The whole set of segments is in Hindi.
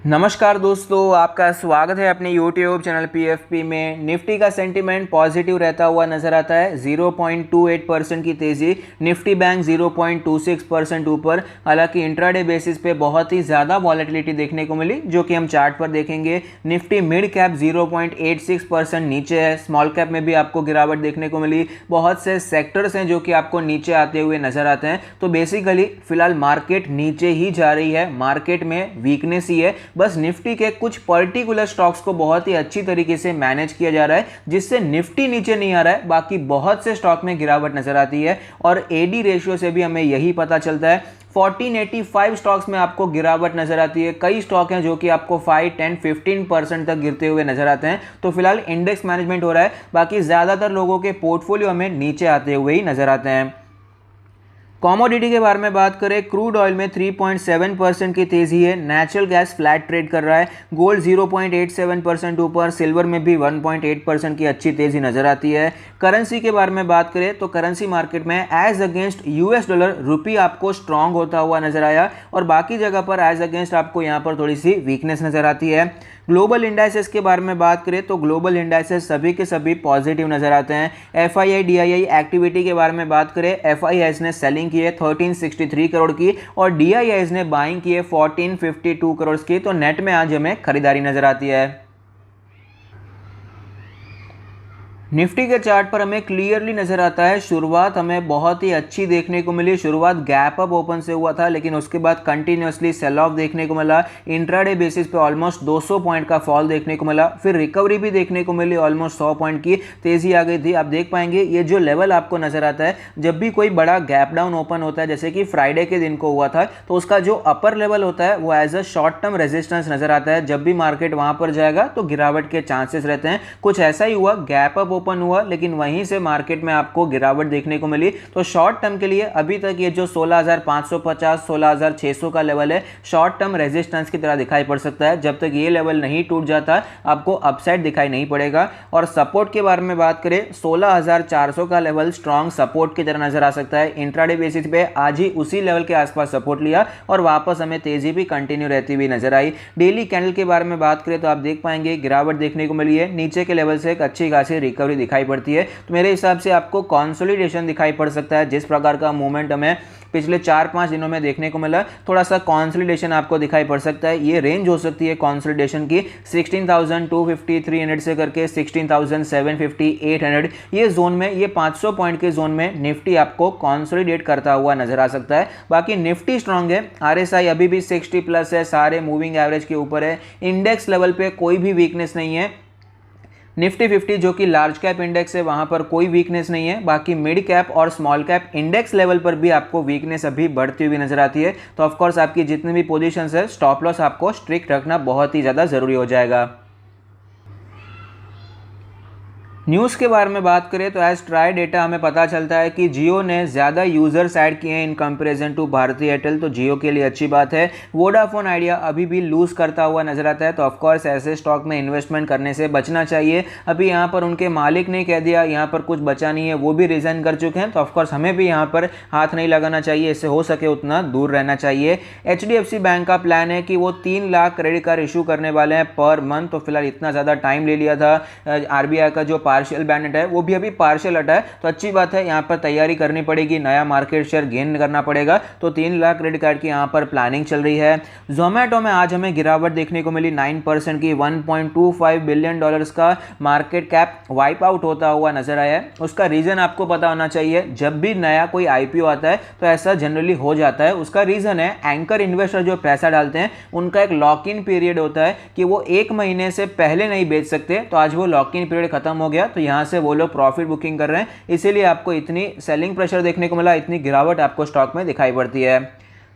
नमस्कार दोस्तों, आपका स्वागत है अपने YouTube चैनल PFP में। निफ्टी का सेंटीमेंट पॉजिटिव रहता हुआ नजर आता है। 0.28% की तेज़ी, निफ्टी बैंक 0.26% ऊपर। हालांकि इंट्राडे बेसिस पे बहुत ही ज़्यादा वॉलेटिलिटी देखने को मिली, जो कि हम चार्ट पर देखेंगे। निफ्टी मिड कैप 0.86% नीचे है। स्मॉल कैप में भी आपको गिरावट देखने को मिली। बहुत से सेक्टर्स हैं जो कि आपको नीचे आते हुए नजर आते हैं। तो बेसिकली फिलहाल मार्केट नीचे ही जा रही है, मार्केट में वीकनेस ही है। बस निफ्टी के कुछ पर्टिकुलर स्टॉक्स को बहुत ही अच्छी तरीके से मैनेज किया जा रहा है, जिससे निफ्टी नीचे नहीं आ रहा है। बाकी बहुत से स्टॉक में गिरावट नजर आती है और एडी रेशियो से भी हमें यही पता चलता है। 1485 स्टॉक्स में आपको गिरावट नजर आती है। कई स्टॉक हैं जो कि आपको 5, 10, 15% तक गिरते हुए नजर आते हैं। तो फिलहाल इंडेक्स मैनेजमेंट हो रहा है। बाकी ज्यादातर लोगों के पोर्टफोलियो हमें नीचे आते हुए ही नजर आते हैं। कॉमोडिटी के बारे में बात करें, क्रूड ऑयल में 3.7% की तेजी है। नेचुरल गैस फ्लैट ट्रेड कर रहा है। गोल्ड 0.87% ऊपर। सिल्वर में भी 1.8% की अच्छी तेजी नजर आती है। करेंसी के बारे में बात करें तो करेंसी मार्केट में as against US dollar rupee आपको स्ट्रांग होता हुआ नजर आया और बाकी जगह पर एज अगेंस्ट आपको यहाँ पर थोड़ी सी वीकनेस नजर आती है। ग्लोबल इंडाइसेस के बारे में बात करें तो ग्लोबल इंडाइसेस सभी के सभी पॉजिटिव नजर आते हैं। एफआईआई डीआईआई एक्टिविटी के बारे में बात करें, एफआईआई ने सेलिंग की है 1363 करोड़ की और डीआईआई ने बाइंग की है 1452 करोड़ की। तो नेट में आज हमें खरीदारी नजर आती है। निफ्टी के चार्ट पर हमें क्लियरली नजर आता है, शुरुआत हमें बहुत ही अच्छी देखने को मिली। शुरुआत गैप अप ओपन से हुआ था, लेकिन उसके बाद कंटिन्यूअसली सेल ऑफ देखने को मिला। इंट्राडे बेसिस पे ऑलमोस्ट 200 पॉइंट का फॉल देखने को मिला। फिर रिकवरी भी देखने को मिली, ऑलमोस्ट 100 पॉइंट की तेजी आ गई थी। आप देख पाएंगे ये जो लेवल आपको नजर आता है, जब भी कोई बड़ा गैप डाउन ओपन होता है, जैसे कि फ्राइडे के दिन को हुआ था, तो उसका जो अपर लेवल होता है वो as a short term resistance नजर आता है। जब भी मार्केट वहां पर जाएगा तो गिरावट के चांसेस रहते हैं। कुछ ऐसा ही हुआ, गैप अप ओपन हुआ लेकिन वहीं से मार्केट में आपको गिरावट देखने को मिली। तो शॉर्ट टर्म के लिए अभी तक ये जो 16,550 16,600 का लेवल है, शॉर्ट टर्म रेजिस्टेंस की तरह दिखाई पड़ सकता है। जब तक ये लेवल नहीं टूट जाता आपको अपसाइड दिखाई नहीं पड़ेगा। और सपोर्ट के बारे में बात करें, 16,400 का लेवल स्ट्रॉन्ग सपोर्ट की तरह नजर आ सकता है। इंट्राडे बेसिस पे आज ही उसी लेवल के आसपास सपोर्ट लिया और वापस हमें तेजी भी कंटिन्यू रहती हुई नजर आई। डेली कैंडल के बारे में बात करें तो आप देख पाएंगे गिरावट देखने को मिली है। नीचे के लेवल से एक अच्छी खासी रिकवरी दिखाई पड़ती है। तो मेरे हिसाब से आपको कंसोलिडेशन दिखाई पड़ सकता है। जिस प्रकार का मूवमेंट हमें पिछले 4-5 दिनों में देखने को मिला, थोड़ा सा कंसोलिडेशन आपको दिखाई पड़ सकता है। ये रेंज हो सकती है कंसोलिडेशन की 16,250 300 से करके 16,750 800, ये जोन में, ये 500 पॉइंट के जोन में निफ्टी आपको कंसोलिडेट करता हुआ नजर आ सकता है। बाकी निफ्टी स्ट्रांग है, आरएसआई अभी भी 60 प्लस है, सारे मूविंग एवरेज के ऊपर है। इंडेक्स लेवल पे कोई भी वीकनेस नहीं है। निफ्टी 50 जो कि लार्ज कैप इंडेक्स है, वहां पर कोई वीकनेस नहीं है। बाकी मिड कैप और स्मॉल कैप इंडेक्स लेवल पर भी आपको वीकनेस अभी बढ़ती हुई नजर आती है। तो ऑफकोर्स आपकी जितनी भी पोजीशंस है, स्टॉप लॉस आपको स्ट्रिक्ट रखना बहुत ही ज़्यादा ज़रूरी हो जाएगा। न्यूज़ के बारे में बात करें तो एज ट्राई डेटा हमें पता चलता है कि जियो ने ज़्यादा यूजर्स ऐड किए हैं in comparison to Bharti Airtel. तो जियो के लिए अच्छी बात है। वोडाफोन आइडिया अभी भी लूज़ करता हुआ नजर आता है। तो ऑफकोर्स ऐसे स्टॉक में इन्वेस्टमेंट करने से बचना चाहिए। अभी यहाँ पर उनके मालिक ने कह दिया यहाँ पर कुछ बचा नहीं है, वो भी रिजाइन कर चुके हैं। तो ऑफकोर्स हमें भी यहाँ पर हाथ नहीं लगाना चाहिए, इससे हो सके उतना दूर रहना चाहिए। HDFC बैंक का प्लान है कि वो 3 लाख क्रेडिट कार्ड इशू करने वाले हैं पर मंथ। तो फिलहाल इतना ज़्यादा टाइम ले लिया था। RBI का जो पार्शियल बैंड है वो भी अभी पार्शियल हटा है, तो अच्छी बात है। यहाँ पर तैयारी करनी पड़ेगी, नया मार्केट शेयर गेन करना पड़ेगा। तो 3 लाख क्रेडिट कार्ड की यहाँ पर प्लानिंग चल रही है। जोमेटो में आज हमें गिरावट देखने को मिली 9% की। $1.25 बिलियन का मार्केट कैप वाइप आउट होता हुआ नजर आया है। उसका रीजन आपको पता होना चाहिए। जब भी नया कोई IPO आता है तो ऐसा जनरली हो जाता है। उसका रीजन है एंकर इन्वेस्टर जो पैसा डालते हैं उनका एक लॉक इन पीरियड होता है कि वो 1 महीने से पहले नहीं बेच सकते। तो आज वो लॉक इन पीरियड खत्म हो गया, तो यहाँ से वो लोग प्रॉफिट बुकिंग कर रहे हैं, इसीलिए आपको इतनी सेलिंग प्रेशर देखने को मिला, इतनी गिरावट आपको स्टॉक में दिखाई पड़ती है।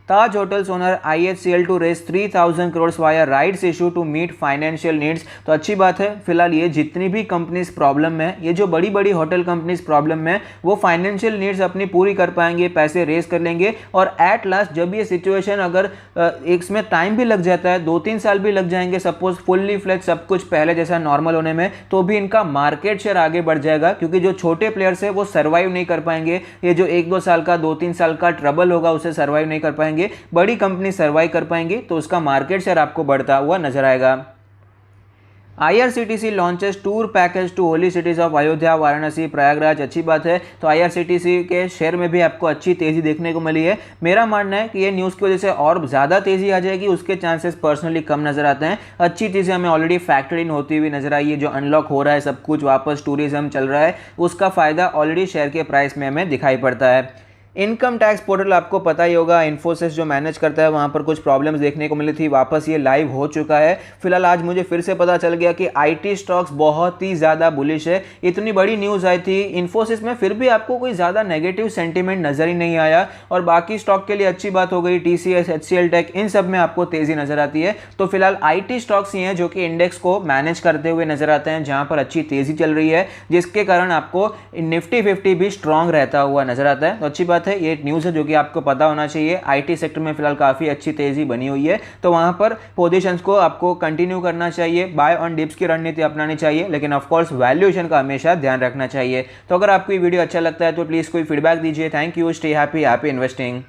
Taj hotels owner IHCL to raise 3,000 crore via rights issue to meet financial needs. तो अच्छी बात है। फिलहाल ये जितनी भी कंपनीज प्रॉब्लम में, ये जो बड़ी बड़ी होटल कंपनीज प्रॉब्लम में, वो फाइनेंशियल नीड्स अपनी पूरी कर पाएंगे, पैसे रेज कर लेंगे और एट लास्ट जब ये सिचुएशन अगर इसमें टाइम भी लग जाता है, 2-3 साल भी लग जाएंगे सपोज फुल्ली फ्लेज सब कुछ पहले जैसा नॉर्मल होने में, तो भी इनका मार्केट शेयर आगे बढ़ जाएगा। क्योंकि जो छोटे प्लेयर्स है वो सर्वाइव नहीं कर पाएंगे। ये जो 1-2 साल का 2-3 साल का ट्रबल होगा उसे सर्वाइव नहीं कर पाएंगे। पाएंगे, बड़ी कंपनी सर्वाइव कर पाएंगी, तो उसका मार्केट शेयर आपको बढ़ता हुआ नजर आएगा। IRCTC launches tour package to holy cities of Ayodhya, Varanasi, Prayagraj. अच्छी बात है। तो IRCTC के शेयर में भी आपको अच्छी तेज़ी देखने को मिली है। मेरा मानना है कि ये न्यूज़ की वजह से और ज़्यादा तेज़ी आ जाएगी, उसके चांसेस पर्सनली कम नज़र आते हैं। अच्छी चीज़ें हमें ऑलरेडी फैक्टर इन होती हुई नजर आई है, जो अनलॉक हो रहा है सब कुछ, वापस टूरिज्म चल रहा है, उसका फ़ायदा ऑलरेडी शेयर के प्राइस में हमें दिखाई पड़ता है। इनकम टैक्स पोर्टल आपको पता ही होगा, इन्फोसिस जो मैनेज करता है, वहाँ पर कुछ प्रॉब्लम्स देखने को मिली थी, वापस ये लाइव हो चुका है। फिलहाल आज मुझे फिर से पता चल गया कि आईटी स्टॉक्स बहुत ही ज़्यादा बुलिश है। इतनी बड़ी न्यूज़ आई थी इन्फोसिस में, फिर भी आपको कोई ज़्यादा नेगेटिव सेंटीमेंट नज़र ही नहीं आया, और बाकी स्टॉक के लिए अच्छी बात हो गई। TCS, HCL टेक, इन सब में आपको तेज़ी नज़र आती है। तो फिलहाल आईटी स्टॉक्स ही हैं जो कि इंडेक्स को मैनेज करते हुए नजर आते हैं, जहाँ पर अच्छी तेज़ी चल रही है, जिसके कारण आपको निफ्टी 50 भी स्ट्रांग रहता हुआ नजर आता है। तो अच्छी बात है, ये न्यूज़ है जो कि आपको पता होना चाहिए। आईटी सेक्टर में फिलहाल काफ़ी अच्छी तेज़ी बनी हुई है, तो वहाँ पर पोजीशंस को आपको कंटिन्यू करना चाहिए, बाय ऑन डिप्स की रणनीति अपनानी चाहिए, लेकिन ऑफकोर्स वैल्यूएशन का हमेशा ध्यान रखना चाहिए। तो अगर आपको ये वीडियो अच्छा लगता है तो प्लीज़ कोई फीडबैक दीजिए। Thank you, stay happy, happy investing.